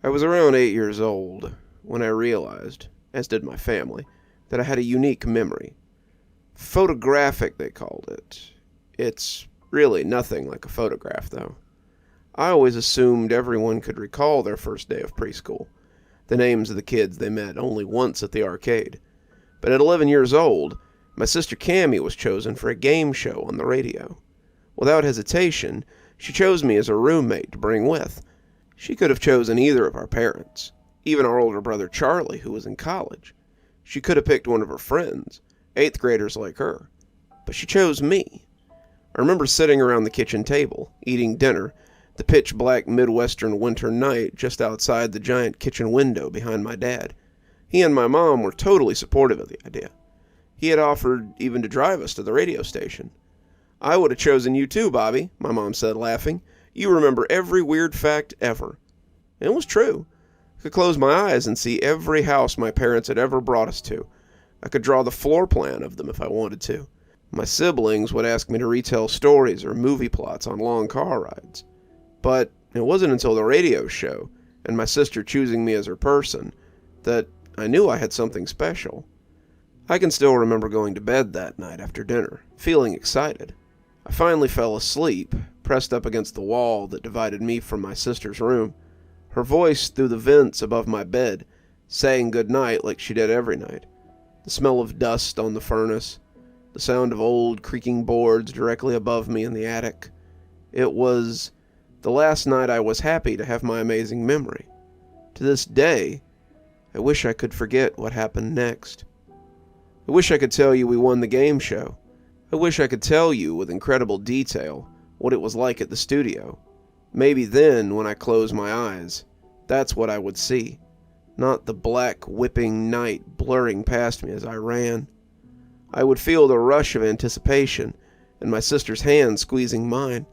I was around 8 years old when I realized, as did my family, that I had a unique memory. Photographic, they called it. It's really nothing like a photograph, though. I always assumed everyone could recall their first day of preschool, the names of the kids they met only once at the arcade. But at 11 years old, my sister Cammie was chosen for a game show on the radio. Without hesitation, she chose me as a roommate to bring with. She could have chosen either of our parents, even our older brother Charlie, who was in college. She could have picked one of her friends, 8th graders like her. But she chose me. I remember sitting around the kitchen table, eating dinner, the pitch-black Midwestern winter night just outside the giant kitchen window behind my dad. He and my mom were totally supportive of the idea. He had offered even to drive us to the radio station. "I would have chosen you too, Bobby," my mom said, laughing. "You remember every weird fact ever." And it was true. I could close my eyes and see every house my parents had ever brought us to. I could draw the floor plan of them if I wanted to. My siblings would ask me to retell stories or movie plots on long car rides. But it wasn't until the radio show, and my sister choosing me as her person, that I knew I had something special. I can still remember going to bed that night after dinner, feeling excited. I finally fell asleep, pressed up against the wall that divided me from my sister's room, her voice through the vents above my bed, saying good night like she did every night. The smell of dust on the furnace, the sound of old creaking boards directly above me in the attic. It was the last night I was happy to have my amazing memory. To this day, I wish I could forget what happened next. I wish I could tell you we won the game show. I wish I could tell you with incredible detail what it was like at the studio. Maybe then, when I closed my eyes, that's what I would see, not the black, whipping night blurring past me as I ran. I would feel the rush of anticipation and my sister's hand squeezing mine,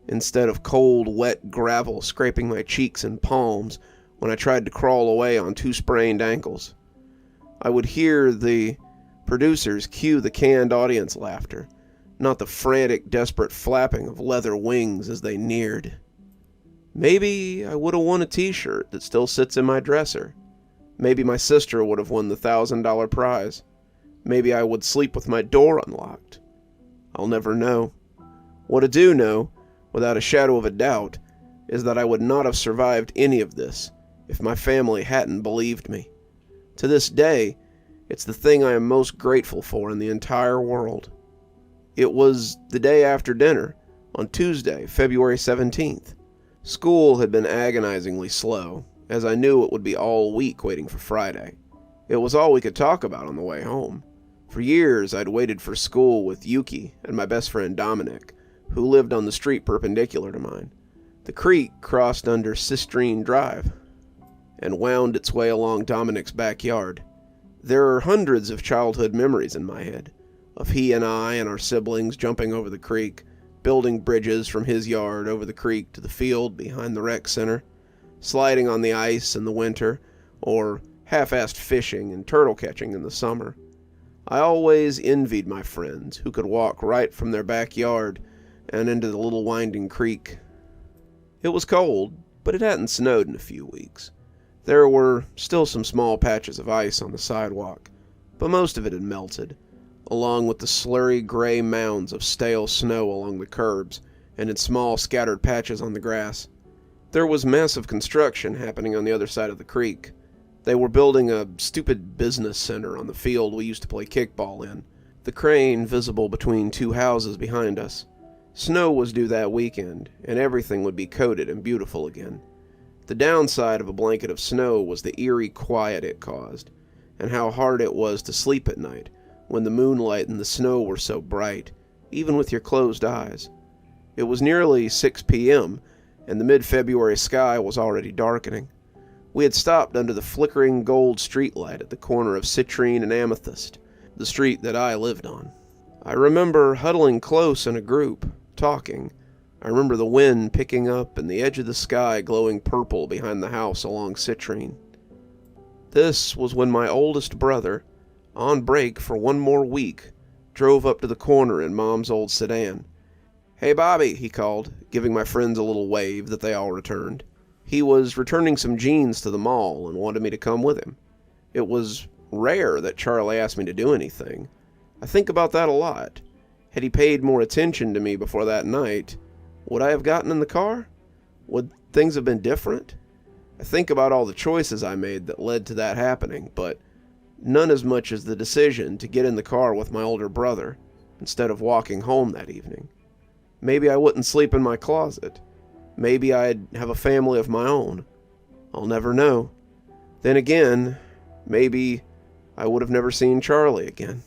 instead of cold, wet gravel scraping my cheeks and palms when I tried to crawl away on 2 sprained ankles. I would hear the producers cue the canned audience laughter, not the frantic, desperate flapping of leather wings as they neared. Maybe I would have won a t-shirt that still sits in my dresser. Maybe my sister would have won the $1,000 prize. Maybe I would sleep with my door unlocked. I'll never know. What I do know, without a shadow of a doubt, is that I would not have survived any of this if my family hadn't believed me. To this day, it's the thing I am most grateful for in the entire world. It was the day after dinner, on Tuesday, February 17th. School had been agonizingly slow, as I knew it would be all week waiting for Friday. It was all we could talk about on the way home. For years, I'd waited for school with Yuki and my best friend Dominic, who lived on the street perpendicular to mine. The creek crossed under Sistrine Drive and wound its way along Dominic's backyard. There are hundreds of childhood memories in my head, of he and I and our siblings jumping over the creek, building bridges from his yard over the creek to the field behind the rec center, sliding on the ice in the winter, or half-assed fishing and turtle catching in the summer. I always envied my friends who could walk right from their backyard and into the little winding creek. It was cold, but it hadn't snowed in a few weeks. There were still some small patches of ice on the sidewalk, but most of it had melted, along with the slurry gray mounds of stale snow along the curbs and in small scattered patches on the grass. There was massive construction happening on the other side of the creek. They were building a stupid business center on the field we used to play kickball in, the crane visible between 2 houses behind us. Snow was due that weekend, and everything would be coated and beautiful again. The downside of a blanket of snow was the eerie quiet it caused, and how hard it was to sleep at night when the moonlight and the snow were so bright, even with your closed eyes. It was nearly 6 p.m., and the mid-February sky was already darkening. We had stopped under the flickering gold streetlight at the corner of Citrine and Amethyst, the street that I lived on. I remember huddling close in a group, talking. I remember the wind picking up and the edge of the sky glowing purple behind the house along Citrine. This was when my oldest brother, on break for one more week, drove up to the corner in Mom's old sedan. "Hey, Bobby," he called, giving my friends a little wave that they all returned. He was returning some jeans to the mall and wanted me to come with him. It was rare that Charlie asked me to do anything. I think about that a lot. Had he paid more attention to me before that night, would I have gotten in the car? Would things have been different? I think about all the choices I made that led to that happening, but none as much as the decision to get in the car with my older brother instead of walking home that evening. Maybe I wouldn't sleep in my closet. Maybe I'd have a family of my own. I'll never know. Then again, maybe I would have never seen Charlie again.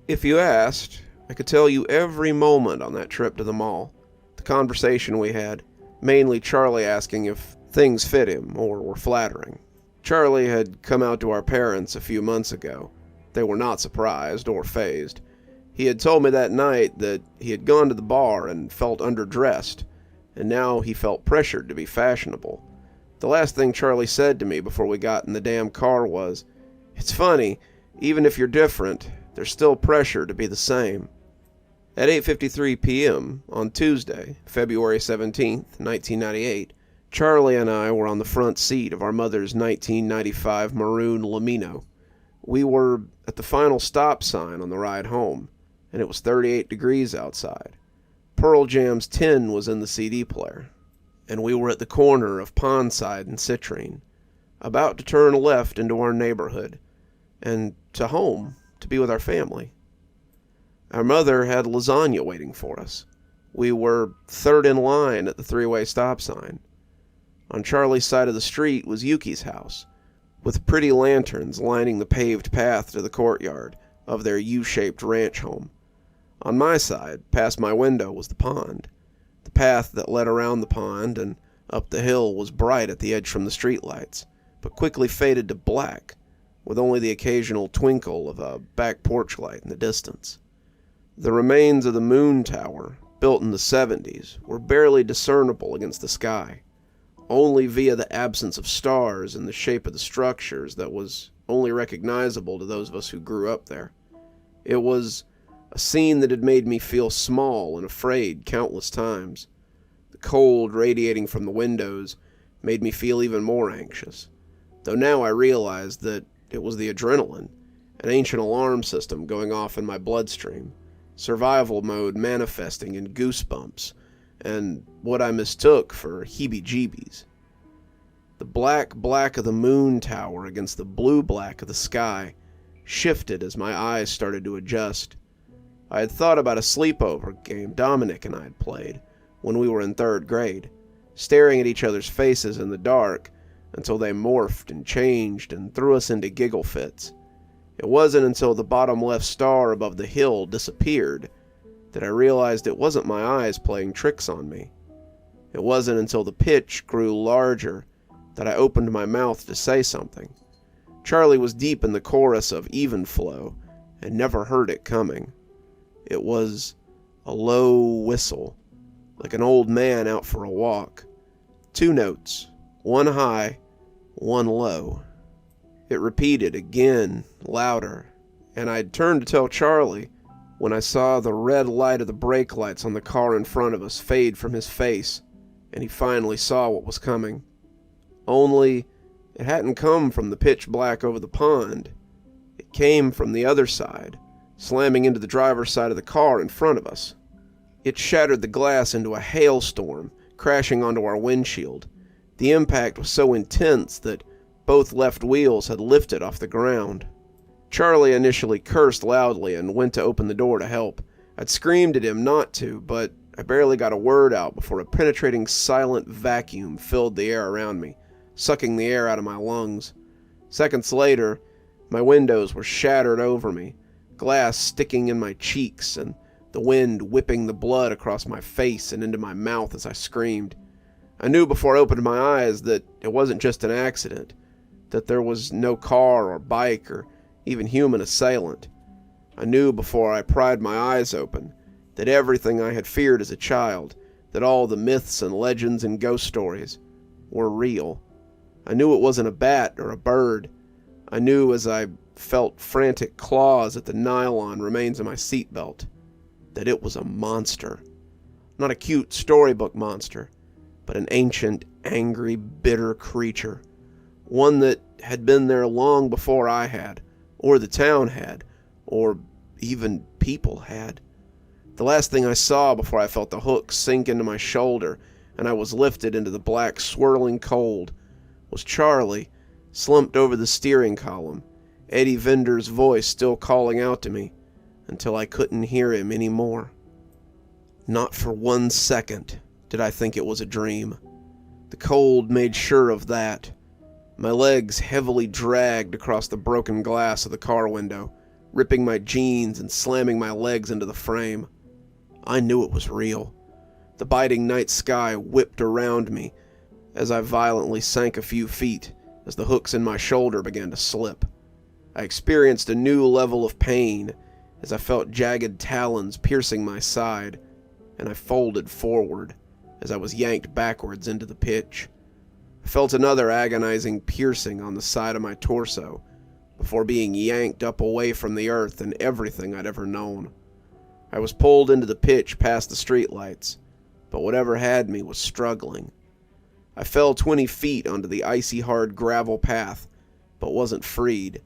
If you asked, I could tell you every moment on that trip to the mall. The conversation we had, mainly Charlie asking if things fit him or were flattering. Charlie had come out to our parents a few months ago. They were not surprised or fazed. He had told me that night that he had gone to the bar and felt underdressed, and now he felt pressured to be fashionable. The last thing Charlie said to me before we got in the damn car was, "It's funny, even if you're different, there's still pressure to be the same." At 8:53 p.m. on Tuesday, February 17th, 1998, Charlie and I were on the front seat of our mother's 1995 maroon Lamino. We were at the final stop sign on the ride home, and it was 38 degrees outside. Pearl Jam's 10 was in the CD player, and we were at the corner of Pondside and Citrine, about to turn left into our neighborhood, and to home, to be with our family. Our mother had lasagna waiting for us. We were third in line at the three-way stop sign. On Charlie's side of the street was Yuki's house, with pretty lanterns lining the paved path to the courtyard of their U-shaped ranch home. On my side, past my window, was the pond. The path that led around the pond and up the hill was bright at the edge from the streetlights, but quickly faded to black, with only the occasional twinkle of a back porch light in the distance. The remains of the moon tower, built in the 70s, were barely discernible against the sky, only via the absence of stars and the shape of the structures that was only recognizable to those of us who grew up there. It was a scene that had made me feel small and afraid countless times. The cold radiating from the windows made me feel even more anxious, though now I realized that it was the adrenaline, an ancient alarm system going off in my bloodstream, survival mode manifesting in goosebumps, and what I mistook for heebie-jeebies. The black of the moon tower against the blue-black of the sky shifted as my eyes started to adjust. I had thought about a sleepover game Dominic and I had played when we were in 3rd grade, staring at each other's faces in the dark until they morphed and changed and threw us into giggle fits. It wasn't until the bottom left star above the hill disappeared that I realized it wasn't my eyes playing tricks on me. It wasn't until the pitch grew larger that I opened my mouth to say something. Charlie was deep in the chorus of Even Flow and never heard it coming. It was a low whistle, like an old man out for a walk. 2 notes, one high, one low. It repeated again, louder, and I'd turned to tell Charlie when I saw the red light of the brake lights on the car in front of us fade from his face, and he finally saw what was coming. Only, it hadn't come from the pitch black over the pond. It came from the other side, slamming into the driver's side of the car in front of us. It shattered the glass into a hailstorm, crashing onto our windshield. The impact was so intense that both left wheels had lifted off the ground. Charlie initially cursed loudly and went to open the door to help. I'd screamed at him not to, but I barely got a word out before a penetrating silent vacuum filled the air around me, sucking the air out of my lungs. Seconds later, my windows were shattered over me, glass sticking in my cheeks and the wind whipping the blood across my face and into my mouth as I screamed. I knew before I opened my eyes that it wasn't just an accident, that there was no car or bike or even human assailant. I knew before I pried my eyes open that everything I had feared as a child, that all the myths and legends and ghost stories, were real. I knew it wasn't a bat or a bird. I knew as I felt frantic claws at the nylon remains of my seatbelt that it was a monster. Not a cute storybook monster, but an ancient, angry, bitter creature. One that had been there long before I had, or the town had, or even people had. The last thing I saw before I felt the hook sink into my shoulder and I was lifted into the black, swirling cold was Charlie, slumped over the steering column, Eddie Vinder's voice still calling out to me until I couldn't hear him anymore. Not for 1 second did I think it was a dream. The cold made sure of that. My legs heavily dragged across the broken glass of the car window, ripping my jeans and slamming my legs into the frame. I knew it was real. The biting night sky whipped around me as I violently sank a few feet as the hooks in my shoulder began to slip. I experienced a new level of pain as I felt jagged talons piercing my side, and I folded forward as I was yanked backwards into the pitch. I felt another agonizing piercing on the side of my torso before being yanked up away from the earth and everything I'd ever known. I was pulled into the pitch past the streetlights, but whatever had me was struggling. I fell 20 feet onto the icy hard gravel path, but wasn't freed.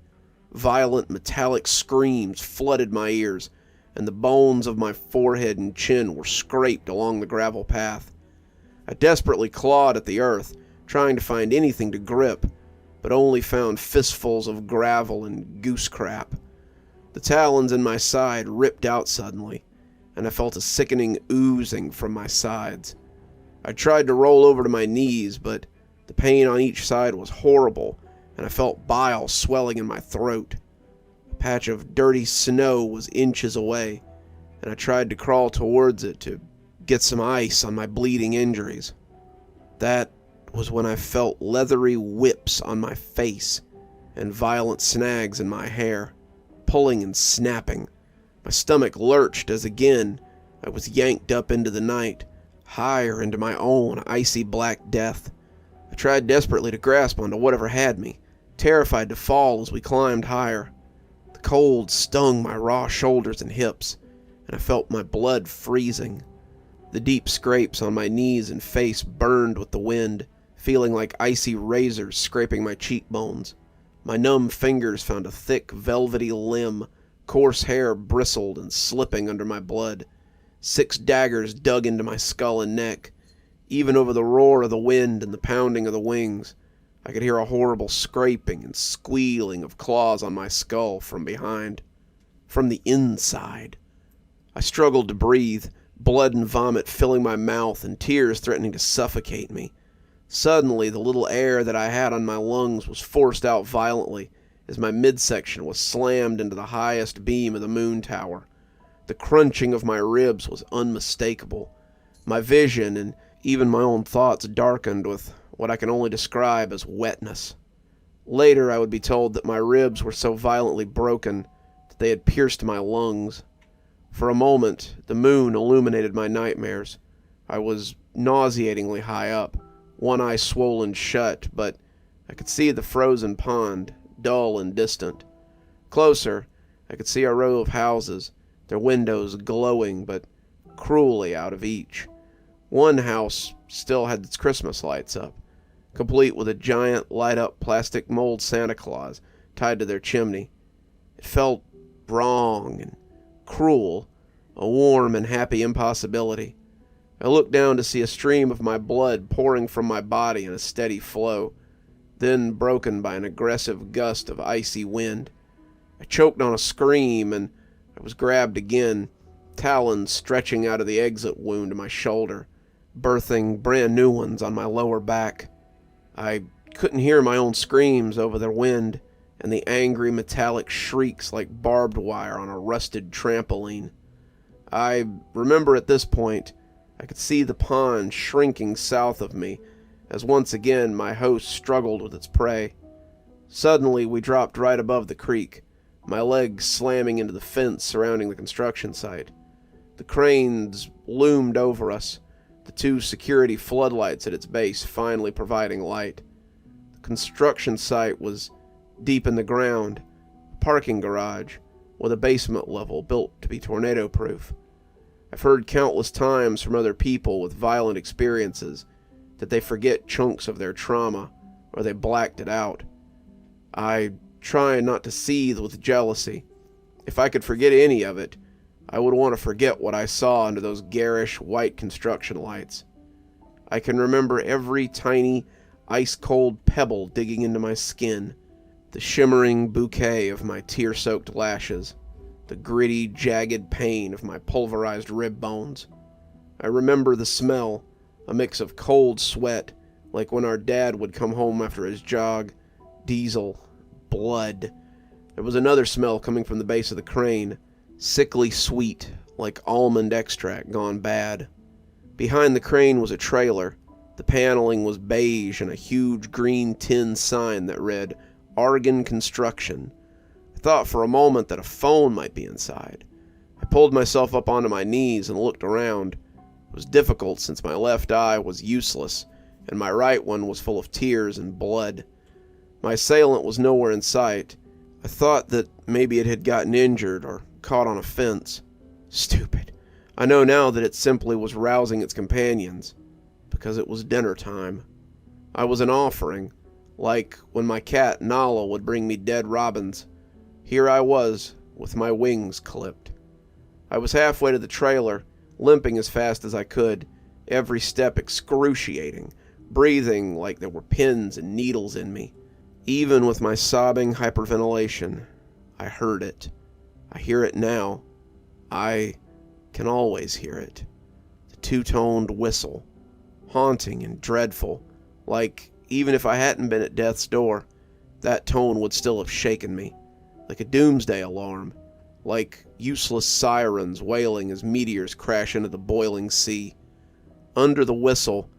Violent metallic screams flooded my ears, and the bones of my forehead and chin were scraped along the gravel path. I desperately clawed at the earth, trying to find anything to grip, but only found fistfuls of gravel and goose crap. The talons in my side ripped out suddenly, and I felt a sickening oozing from my sides. I tried to roll over to my knees, but the pain on each side was horrible, and I felt bile swelling in my throat. A patch of dirty snow was inches away, and I tried to crawl towards it to get some ice on my bleeding injuries. That was when I felt leathery whips on my face and violent snags in my hair, pulling and snapping. My stomach lurched as again I was yanked up into the night, higher into my own icy black death. I tried desperately to grasp onto whatever had me, terrified to fall as we climbed higher. The cold stung my raw shoulders and hips, and I felt my blood freezing. The deep scrapes on my knees and face burned with the wind, feeling like icy razors scraping my cheekbones. My numb fingers found a thick, velvety limb. Coarse hair bristled and slipping under my blood. 6 daggers dug into my skull and neck. Even over the roar of the wind and the pounding of the wings, I could hear a horrible scraping and squealing of claws on my skull from behind. From the inside. I struggled to breathe, blood and vomit filling my mouth and tears threatening to suffocate me. Suddenly, the little air that I had on my lungs was forced out violently as my midsection was slammed into the highest beam of the moon tower. The crunching of my ribs was unmistakable. My vision and even my own thoughts darkened with what I can only describe as wetness. Later, I would be told that my ribs were so violently broken that they had pierced my lungs. For a moment, the moon illuminated my nightmares. I was nauseatingly high up, one eye swollen shut, but I could see the frozen pond, dull and distant. Closer, I could see a row of houses, their windows glowing but cruelly out of each. One house still had its Christmas lights up, complete with a giant light-up plastic mold Santa Claus tied to their chimney. It felt wrong and cruel, a warm and happy impossibility. I looked down to see a stream of my blood pouring from my body in a steady flow, then broken by an aggressive gust of icy wind. I choked on a scream, and I was grabbed again, talons stretching out of the exit wound in my shoulder, birthing brand new ones on my lower back. I couldn't hear my own screams over the wind and the angry metallic shrieks like barbed wire on a rusted trampoline. I remember at this point I could see the pond shrinking south of me as once again my host struggled with its prey. Suddenly we dropped right above the creek, my legs slamming into the fence surrounding the construction site. The cranes loomed over us, the 2 security floodlights at its base finally providing light. The construction site was deep in the ground, a parking garage with a basement level built to be tornado-proof. I've heard countless times from other people with violent experiences that they forget chunks of their trauma, or they blacked it out. I try not to seethe with jealousy. If I could forget any of it, I would want to forget what I saw under those garish white construction lights. I can remember every tiny, ice-cold pebble digging into my skin, the shimmering bouquet of my tear-soaked lashes, the gritty, jagged pain of my pulverized rib bones. I remember the smell, a mix of cold sweat, like when our dad would come home after his jog, diesel, blood. There was another smell coming from the base of the crane, sickly sweet, like almond extract gone bad. Behind the crane was a trailer. The paneling was beige and a huge green tin sign that read, Argon Construction. I thought for a moment that a phone might be inside. I pulled myself up onto my knees and looked around. It was difficult since my left eye was useless, and my right one was full of tears and blood. My assailant was nowhere in sight. I thought that maybe it had gotten injured or caught on a fence. Stupid. I know now that it simply was rousing its companions, because it was dinner time. I was an offering, like when my cat Nala would bring me dead robins. Here I was, with my wings clipped. I was halfway to the trailer, limping as fast as I could, every step excruciating, breathing like there were pins and needles in me. Even with my sobbing hyperventilation, I heard it. I hear it now. I can always hear it. The two-toned whistle, haunting and dreadful, like even if I hadn't been at death's door, that tone would still have shaken me, like a doomsday alarm, like useless sirens wailing as meteors crash into the boiling sea. Under the whistle,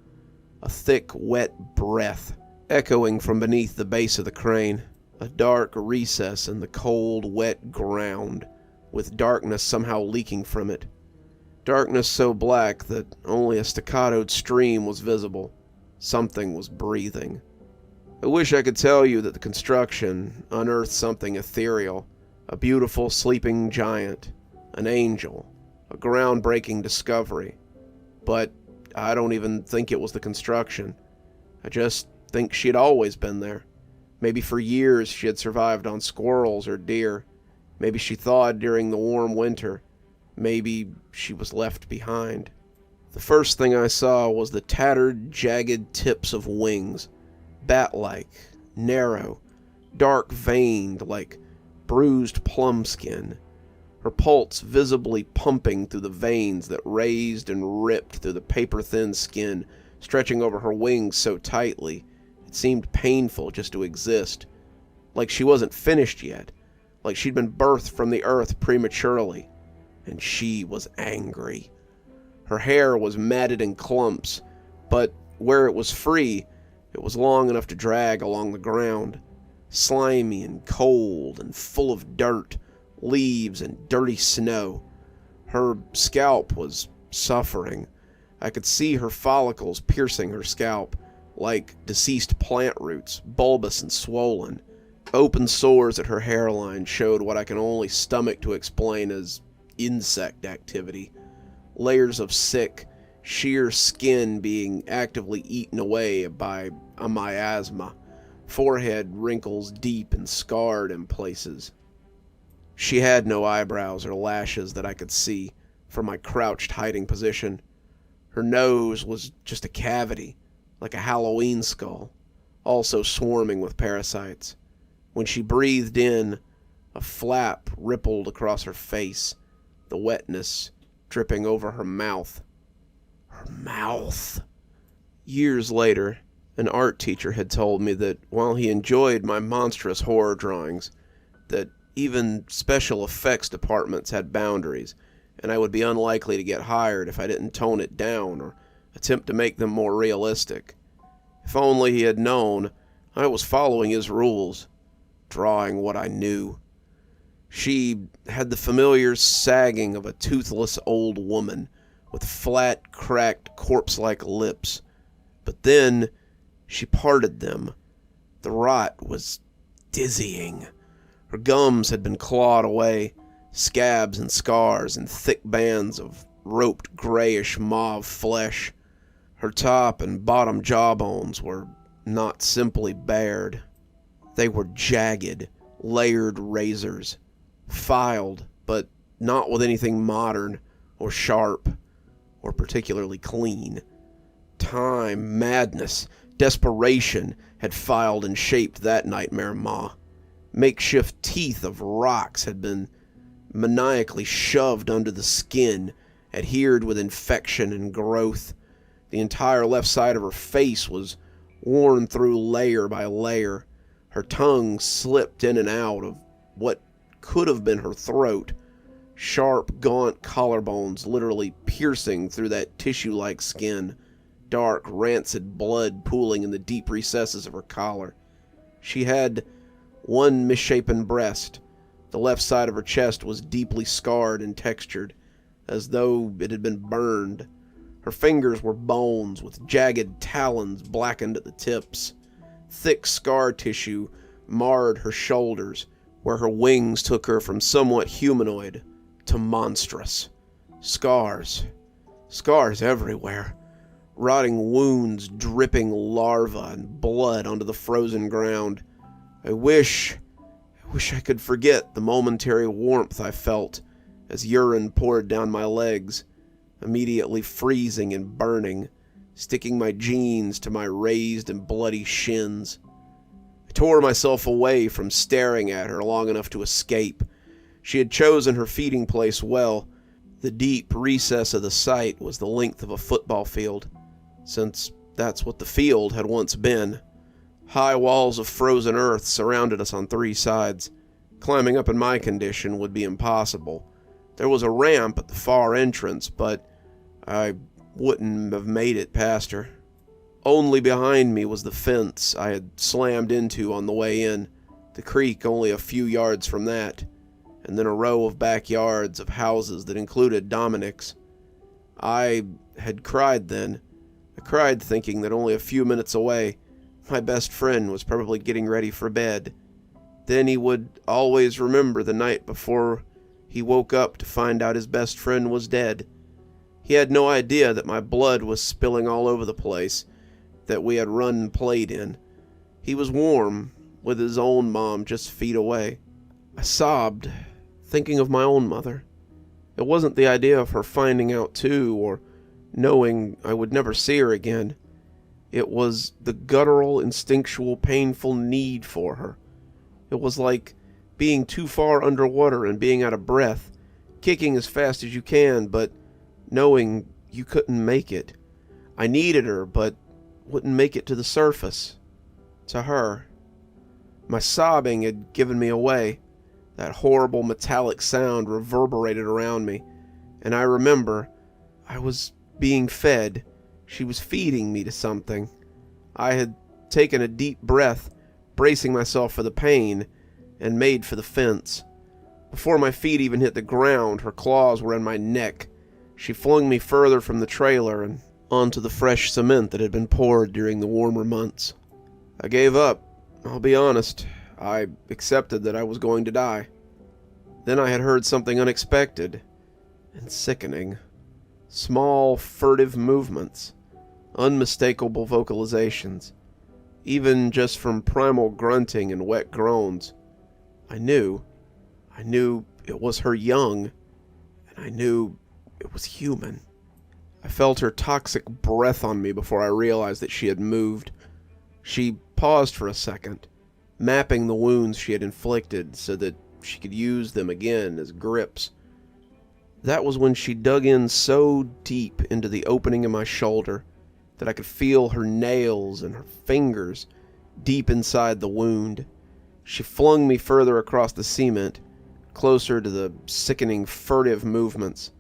a thick, wet breath, echoing from beneath the base of the crane, a dark recess in the cold, wet ground, with darkness somehow leaking from it. Darkness so black that only a staccatoed stream was visible. Something was breathing. I wish I could tell you that the construction unearthed something ethereal, a beautiful sleeping giant, an angel, a groundbreaking discovery. But I don't even think it was the construction. I just think she had always been there. Maybe for years she had survived on squirrels or deer. Maybe she thawed during the warm winter. Maybe she was left behind. The first thing I saw was the tattered, jagged tips of wings, bat-like, narrow, dark-veined like bruised plum skin, her pulse visibly pumping through the veins that raised and ripped through the paper-thin skin, stretching over her wings so tightly it seemed painful just to exist, like she wasn't finished yet, like she'd been birthed from the earth prematurely, and she was angry. Her hair was matted in clumps, but where it was free, it was long enough to drag along the ground, slimy and cold and full of dirt, leaves and dirty snow. Her scalp was suffering. I could see her follicles piercing her scalp, like deceased plant roots, bulbous and swollen. Open sores at her hairline showed what I can only stomach to explain as insect activity. Layers of sick, sheer skin being actively eaten away by a miasma, forehead wrinkles deep and scarred in places. She had no eyebrows or lashes that I could see from my crouched hiding position. Her nose was just a cavity, like a Halloween skull, also swarming with parasites. When she breathed in, a flap rippled across her face, the wetness dripping over her mouth. Her mouth! Years later, an art teacher had told me that while he enjoyed my monstrous horror drawings, that even special effects departments had boundaries, and I would be unlikely to get hired if I didn't tone it down or attempt to make them more realistic. If only he had known I was following his rules, drawing what I knew. She had the familiar sagging of a toothless old woman with flat, cracked, corpse-like lips. But then she parted them. The rot was dizzying. Her gums had been clawed away, scabs and scars and thick bands of roped grayish mauve flesh. Her top and bottom jawbones were not simply bared. They were jagged, layered razors, filed, but not with anything modern or sharp or particularly clean. Time, madness, desperation had filed and shaped that nightmare maw. Makeshift teeth of rocks had been maniacally shoved under the skin, adhered with infection and growth. The entire left side of her face was worn through layer by layer. Her tongue slipped in and out of what could have been her throat, sharp, gaunt collarbones literally piercing through that tissue-like skin, dark, rancid blood pooling in the deep recesses of her collar. She had one misshapen breast. The left side of her chest was deeply scarred and textured, as though it had been burned. Her fingers were bones with jagged talons blackened at the tips. Thick scar tissue marred her shoulders, where her wings took her from somewhat humanoid to monstrous. Scars everywhere. Rotting wounds dripping larvae and blood onto the frozen ground. I wish I could forget the momentary warmth I felt as urine poured down my legs, immediately freezing and burning, sticking my jeans to my raised and bloody shins. I tore myself away from staring at her long enough to escape. She had chosen her feeding place well. The deep recess of the site was the length of a football field, since that's what the field had once been. High walls of frozen earth surrounded us on three sides. Climbing up in my condition would be impossible. There was a ramp at the far entrance, but I wouldn't have made it past her. Only behind me was the fence I had slammed into on the way in, the creek only a few yards from that, and then a row of backyards of houses that included Dominic's. I had cried then. I cried thinking that only a few minutes away, my best friend was probably getting ready for bed. Then he would always remember the night before he woke up to find out his best friend was dead. He had no idea that my blood was spilling all over the place that we had run and played in. He was warm, with his own mom just feet away. I sobbed, thinking of my own mother. It wasn't the idea of her finding out too, or knowing I would never see her again. It was the guttural, instinctual, painful need for her. It was like being too far underwater and being out of breath, kicking as fast as you can, but knowing you couldn't make it. I needed her, but wouldn't make it to the surface. To her. My sobbing had given me away. That horrible metallic sound reverberated around me, and I remember I was being fed. She was feeding me to something. I had taken a deep breath, bracing myself for the pain, and made for the fence. Before my feet even hit the ground, her claws were in my neck. She flung me further from the trailer and onto the fresh cement that had been poured during the warmer months. I gave up, I'll be honest. I accepted that I was going to die. Then I had heard something unexpected and sickening. Small, furtive movements, unmistakable vocalizations, even just from primal grunting and wet groans. I knew it was her young, and I knew it was human. I felt her toxic breath on me before I realized that she had moved. She paused for a second, mapping the wounds she had inflicted so that she could use them again as grips. That was when she dug in so deep into the opening in my shoulder that I could feel her nails and her fingers deep inside the wound. She flung me further across the cement, closer to the sickening, furtive movements.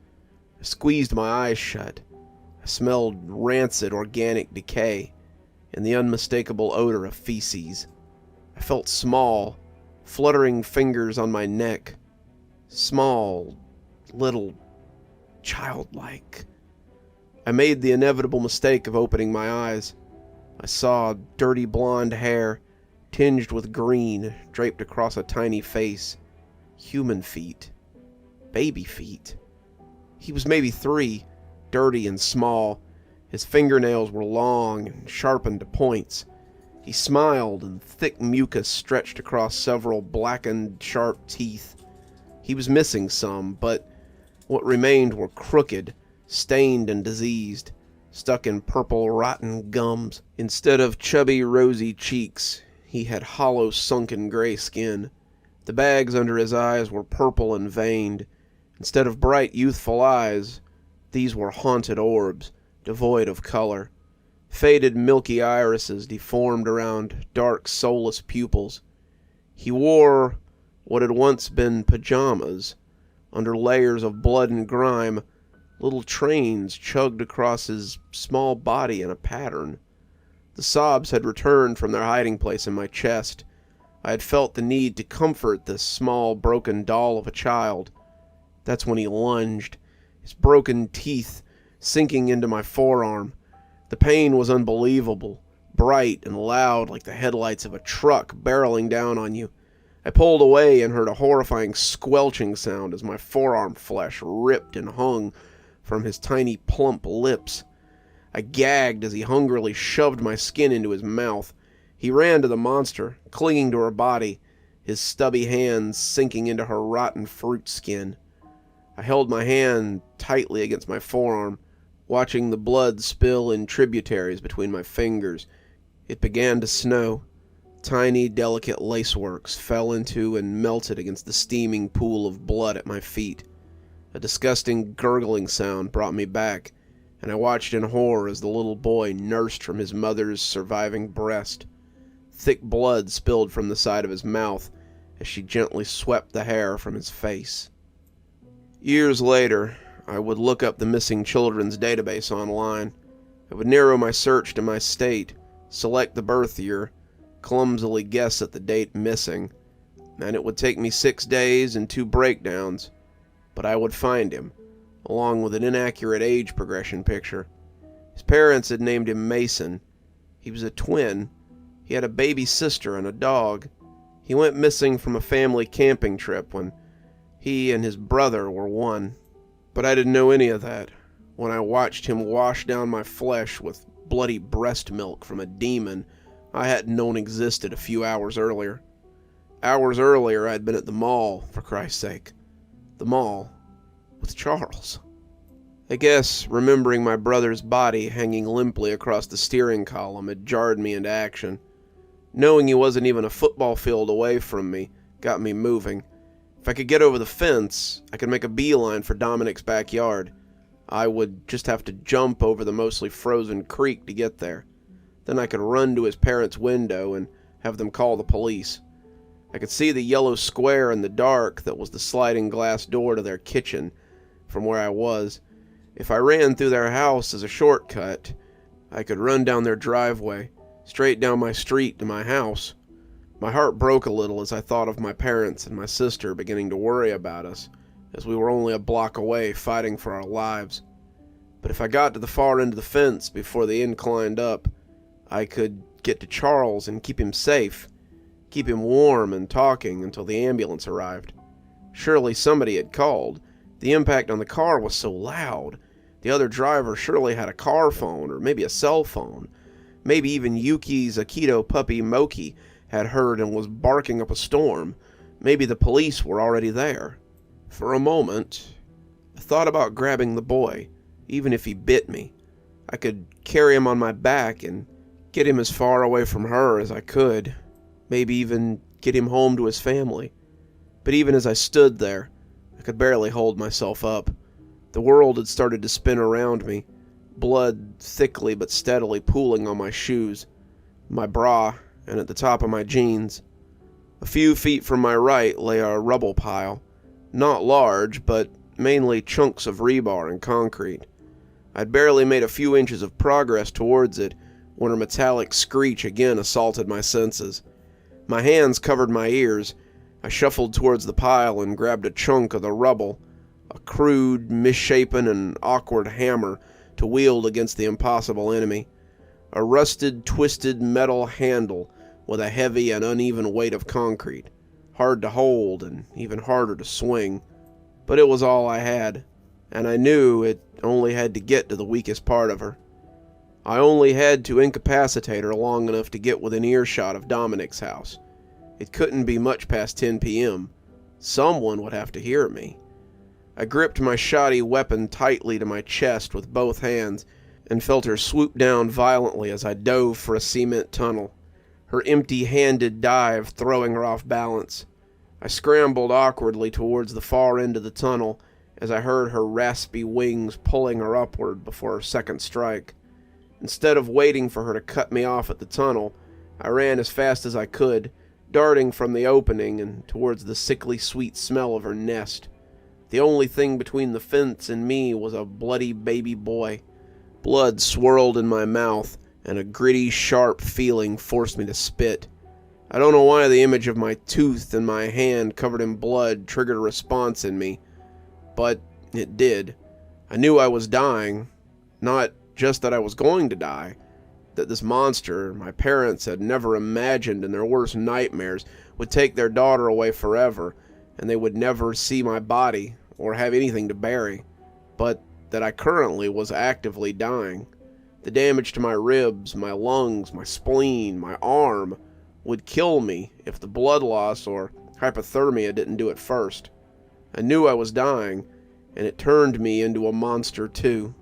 I squeezed my eyes shut. I smelled rancid organic decay and the unmistakable odor of feces. I felt small, fluttering fingers on my neck. Small, little, childlike. I made the inevitable mistake of opening my eyes. I saw dirty blonde hair, tinged with green, draped across a tiny face. Human feet. Baby feet. He was maybe 3, dirty and small, His fingernails were long and sharpened to points. He smiled, and thick mucus stretched across several blackened, sharp teeth. He was missing some, but what remained were crooked, stained and diseased, stuck in purple, rotten gums. Instead of chubby, rosy cheeks, he had hollow, sunken gray skin. The bags under his eyes were purple and veined. Instead of bright, youthful eyes, these were haunted orbs, devoid of color. Faded, milky irises deformed around dark, soulless pupils. He wore what had once been pajamas. Under layers of blood and grime, little trains chugged across his small body in a pattern. The sobs had returned from their hiding place in my chest. I had felt the need to comfort this small, broken doll of a child. That's when he lunged, his broken teeth sinking into my forearm. The pain was unbelievable, bright and loud like the headlights of a truck barreling down on you. I pulled away and heard a horrifying squelching sound as my forearm flesh ripped and hung from his tiny, plump lips. I gagged as he hungrily shoved my skin into his mouth. He ran to the monster, clinging to her body, his stubby hands sinking into her rotten fruit skin. I held my hand tightly against my forearm, watching the blood spill in tributaries between my fingers. It began to snow. Tiny, delicate laceworks fell into and melted against the steaming pool of blood at my feet. A disgusting gurgling sound brought me back, and I watched in horror as the little boy nursed from his mother's surviving breast. Thick blood spilled from the side of his mouth as she gently swept the hair from his face. Years later, I would look up the missing children's database online. I would narrow my search to my state, select the birth year, clumsily guess at the date missing, and it would take me 6 days and 2 breakdowns, but I would find him, along with an inaccurate age progression picture. His parents had named him Mason. He was a twin. He had a baby sister and a dog. He went missing from a family camping trip when he and his brother were 1. But I didn't know any of that when I watched him wash down my flesh with bloody breast milk from a demon I hadn't known existed a few hours earlier. Hours earlier, I'd been at the mall, for Christ's sake. The mall with Charles. I guess remembering my brother's body hanging limply across the steering column had jarred me into action. Knowing he wasn't even a football field away from me got me moving. If I could get over the fence, I could make a beeline for Dominic's backyard. I would just have to jump over the mostly frozen creek to get there. Then I could run to his parents' window and have them call the police. I could see the yellow square in the dark that was the sliding glass door to their kitchen from where I was. If I ran through their house as a shortcut, I could run down their driveway, straight down my street to my house. My heart broke a little as I thought of my parents and my sister beginning to worry about us, as we were only a block away fighting for our lives. But if I got to the far end of the fence before the inclined up, I could get to Charles and keep him safe, keep him warm and talking until the ambulance arrived. Surely somebody had called. The impact on the car was so loud. The other driver surely had a car phone or maybe a cell phone. Maybe even Yuki's Aikido puppy Moki had heard and was barking up a storm. Maybe the police were already there. For a moment, I thought about grabbing the boy, even if he bit me. I could carry him on my back and get him as far away from her as I could. Maybe even get him home to his family. But even as I stood there, I could barely hold myself up. The world had started to spin around me, blood thickly but steadily pooling on my shoes, my bra, and at the top of my jeans. A few feet from my right lay a rubble pile, not large, but mainly chunks of rebar and concrete. I'd barely made a few inches of progress towards it when a metallic screech again assaulted my senses. My hands covered my ears. I shuffled towards the pile and grabbed a chunk of the rubble, a crude, misshapen, and awkward hammer to wield against the impossible enemy. A rusted, twisted metal handle with a heavy and uneven weight of concrete, hard to hold and even harder to swing. But it was all I had, and I knew it only had to get to the weakest part of her. I only had to incapacitate her long enough to get within earshot of Dominic's house. It couldn't be much past 10 p.m. Someone would have to hear me. I gripped my shoddy weapon tightly to my chest with both hands and felt her swoop down violently as I dove for a cement tunnel, her empty-handed dive throwing her off balance. I scrambled awkwardly towards the far end of the tunnel as I heard her raspy wings pulling her upward before her second strike. Instead of waiting for her to cut me off at the tunnel, I ran as fast as I could, darting from the opening and towards the sickly sweet smell of her nest. The only thing between the fence and me was a bloody baby boy. Blood swirled in my mouth, and a gritty, sharp feeling forced me to spit. I don't know why the image of my tooth and my hand covered in blood triggered a response in me, but it did. I knew I was dying, not just that I was going to die, that this monster my parents had never imagined in their worst nightmares would take their daughter away forever, and they would never see my body or have anything to bury, but that I currently was actively dying. The damage to my ribs, my lungs, my spleen, my arm would kill me if the blood loss or hypothermia didn't do it first. I knew I was dying, and it turned me into a monster too.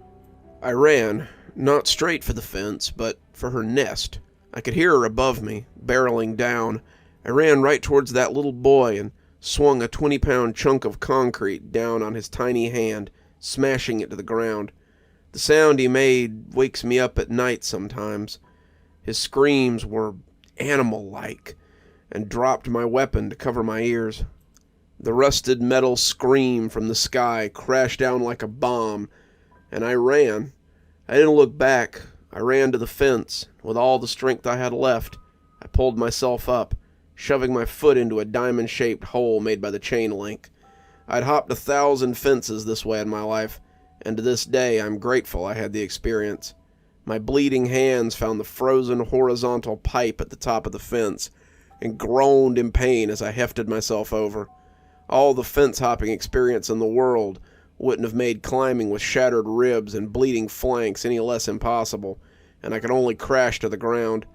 I ran, not straight for the fence, but for her nest. I could hear her above me, barreling down. I ran right towards that little boy and swung a 20-pound chunk of concrete down on his tiny hand, smashing it to the ground. The sound he made wakes me up at night sometimes. His screams were animal-like, and dropped my weapon to cover my ears. The rusted metal scream from the sky crashed down like a bomb, and I ran. I didn't look back. I ran to the fence. With all the strength I had left, I pulled myself up, shoving my foot into a diamond-shaped hole made by the chain link. I'd hopped 1,000 fences this way in my life, and to this day I'm grateful I had the experience. My bleeding hands found the frozen horizontal pipe at the top of the fence, and groaned in pain as I hefted myself over. All the fence-hopping experience in the world wouldn't have made climbing with shattered ribs and bleeding flanks any less impossible, and I could only crash to the ground.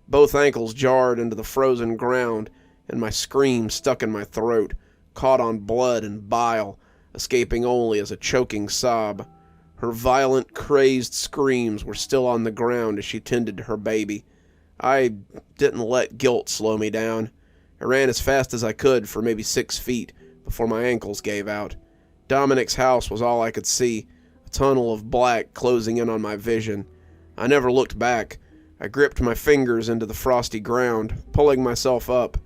Both ankles jarred into the frozen ground, and my scream stuck in my throat, caught on blood and bile, escaping only as a choking sob. Her violent, crazed screams were still on the ground as she tended to her baby. I didn't let guilt slow me down. I ran as fast as I could for maybe 6 feet before my ankles gave out. Dominic's house was all I could see, a tunnel of black closing in on my vision. I never looked back. I gripped my fingers into the frosty ground, pulling myself up.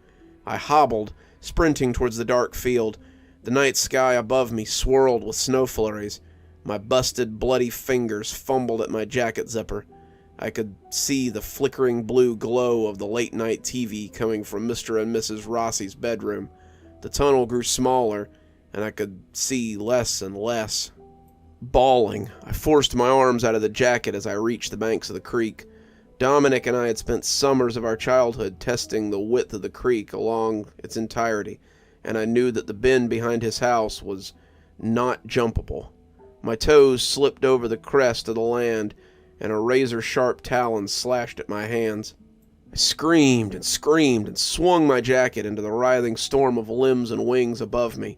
I hobbled, sprinting towards the dark field. The night sky above me swirled with snow flurries. My busted, bloody fingers fumbled at my jacket zipper. I could see the flickering blue glow of the late-night TV coming from Mr. and Mrs. Rossi's bedroom. The tunnel grew smaller, and I could see less and less. Bawling, I forced my arms out of the jacket as I reached the banks of the creek. Dominic and I had spent summers of our childhood testing the width of the creek along its entirety, and I knew that the bend behind his house was not jumpable. My toes slipped over the crest of the land, and a razor-sharp talon slashed at my hands. I screamed and swung my jacket into the writhing storm of limbs and wings above me.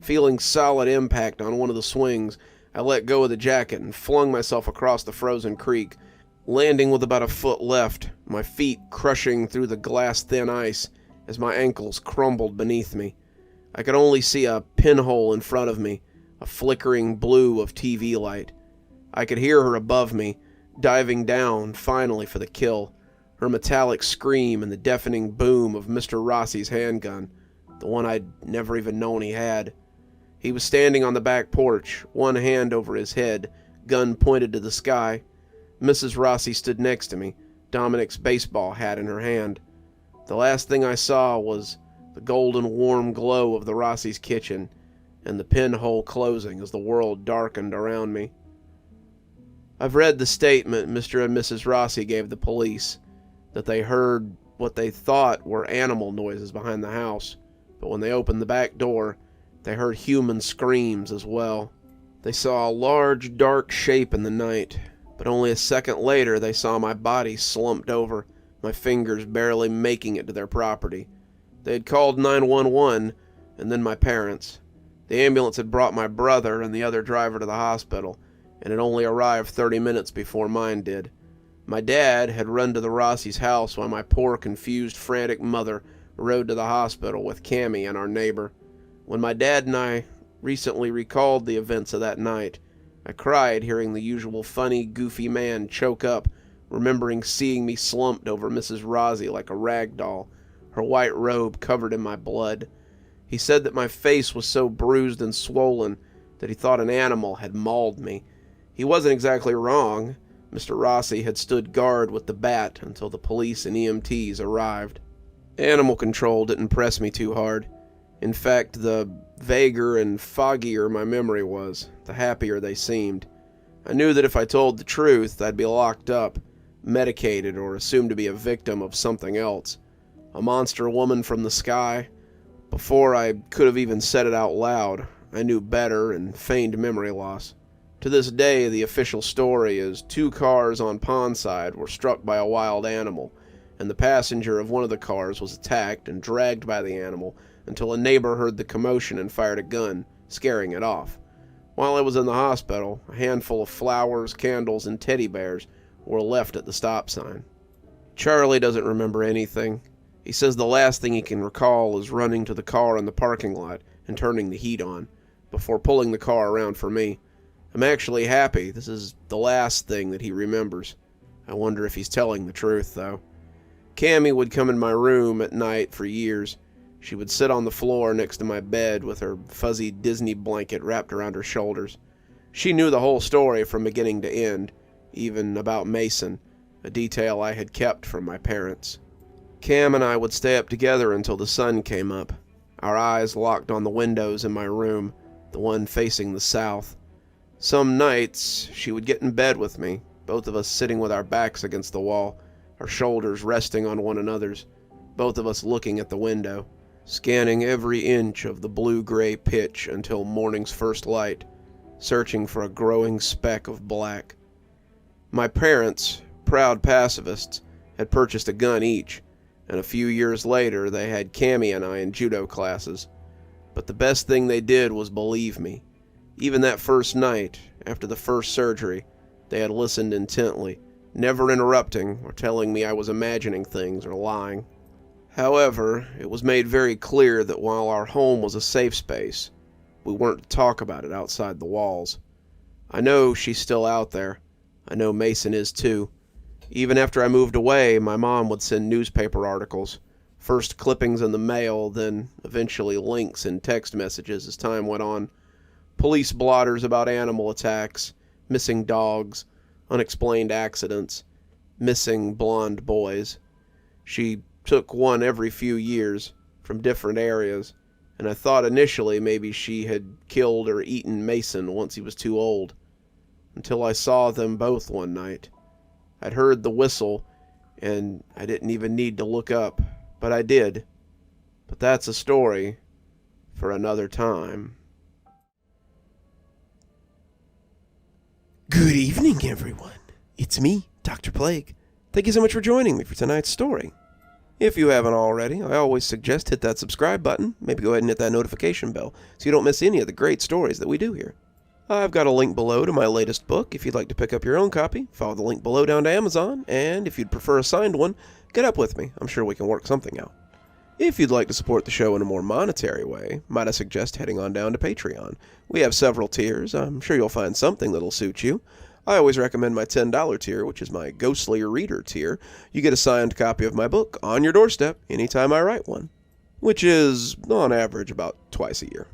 Feeling solid impact on one of the swings, I let go of the jacket and flung myself across the frozen creek, landing with about a foot left, my feet crushing through the glass-thin ice as my ankles crumbled beneath me. I could only see a pinhole in front of me, a flickering blue of TV light. I could hear her above me, diving down, finally, for the kill, her metallic scream and the deafening boom of Mr. Rossi's handgun, the one I'd never even known he had. He was standing on the back porch, one hand over his head, gun pointed to the sky. Mrs. Rossi stood next to me, Dominic's baseball hat in her hand. The last thing I saw was the golden warm glow of the Rossi's kitchen, and the pinhole closing as the world darkened around me. I've read the statement Mr. and Mrs. Rossi gave the police, that they heard what they thought were animal noises behind the house, but when they opened the back door, they heard human screams as well. They saw a large, dark shape in the night, but only a second later they saw my body slumped over, my fingers barely making it to their property. They had called 911, and then my parents. The ambulance had brought my brother and the other driver to the hospital, and it only arrived 30 minutes before mine did. My dad had run to the Rossi's house while my poor, confused, frantic mother rode to the hospital with Cammie and our neighbor. When my dad and I recently recalled the events of that night, I cried hearing the usual funny, goofy man choke up, remembering seeing me slumped over Mrs. Rossi like a rag doll, her white robe covered in my blood. He said that my face was so bruised and swollen that he thought an animal had mauled me. He wasn't exactly wrong. Mr. Rossi had stood guard with the bat until the police and EMTs arrived. Animal control didn't press me too hard. In fact, the vaguer and foggier my memory was, the happier they seemed. I knew that if I told the truth, I'd be locked up, medicated, or assumed to be a victim of something else. A monster woman from the sky. Before I could have even said it out loud, I knew better and feigned memory loss. To this day, the official story is 2 cars on Pondside were struck by a wild animal, and the passenger of one of the cars was attacked and dragged by the animal until a neighbor heard the commotion and fired a gun, scaring it off. While I was in the hospital, a handful of flowers, candles, and teddy bears were left at the stop sign. Charlie doesn't remember anything. He says the last thing he can recall is running to the car in the parking lot and turning the heat on, before pulling the car around for me. I'm actually happy this is the last thing that he remembers. I wonder if he's telling the truth, though. Cammie would come in my room at night for years. She would sit on the floor next to my bed with her fuzzy Disney blanket wrapped around her shoulders. She knew the whole story from beginning to end, even about Mason, a detail I had kept from my parents. Cam and I would stay up together until the sun came up, our eyes locked on the windows in my room, the one facing the south. Some nights, she would get in bed with me, both of us sitting with our backs against the wall, our shoulders resting on one another's, both of us looking at the window, scanning every inch of the blue-gray pitch until morning's first light, searching for a growing speck of black. My parents, proud pacifists, had purchased a gun each, and a few years later they had Cammie and I in judo classes. But the best thing they did was believe me. Even that first night, after the first surgery, they had listened intently, never interrupting or telling me I was imagining things or lying. However, it was made very clear that while our home was a safe space, we weren't to talk about it outside the walls. I know she's still out there. I know Mason is too. Even after I moved away, my mom would send newspaper articles, first clippings in the mail, then eventually links and text messages as time went on. Police blotters about animal attacks, missing dogs, unexplained accidents, missing blonde boys. She took one every few years, from different areas, and I thought initially maybe she had killed or eaten Mason once he was too old, until I saw them both one night. I'd heard the whistle, and I didn't even need to look up, but I did. But that's a story for another time. Good evening, everyone. It's me, Dr. Plague. Thank you so much for joining me for tonight's story. If you haven't already, I always suggest hit that subscribe button, maybe go ahead and hit that notification bell so you don't miss any of the great stories that we do here. I've got a link below to my latest book if you'd like to pick up your own copy. Follow the link below down to Amazon, and if you'd prefer a signed one, get up with me. I'm sure we can work something out. If you'd like to support the show in a more monetary way, might I suggest heading on down to Patreon. We have several tiers. I'm sure you'll find something that'll suit you. I always recommend my $10 tier, which is my Ghostly Reader tier. You get a signed copy of my book on your doorstep anytime I write one, which is, on average, about twice a year.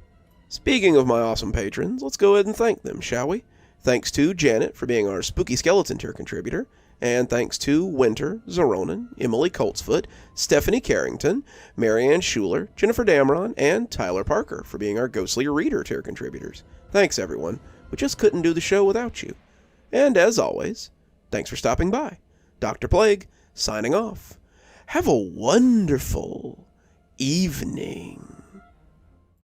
Speaking of my awesome patrons, let's go ahead and thank them, shall we? Thanks to Janet for being our Spooky Skeleton tier contributor, and thanks to Winter, Xaronan, Emily Coltsfoot, Stephanie Carrington, Marianne Schuler, Jennifer Damron, and Tyler Parker for being our Ghostly Reader tier contributors. Thanks, everyone. We just couldn't do the show without you. And as always, thanks for stopping by. Dr. Plague, signing off. Have a wonderful evening.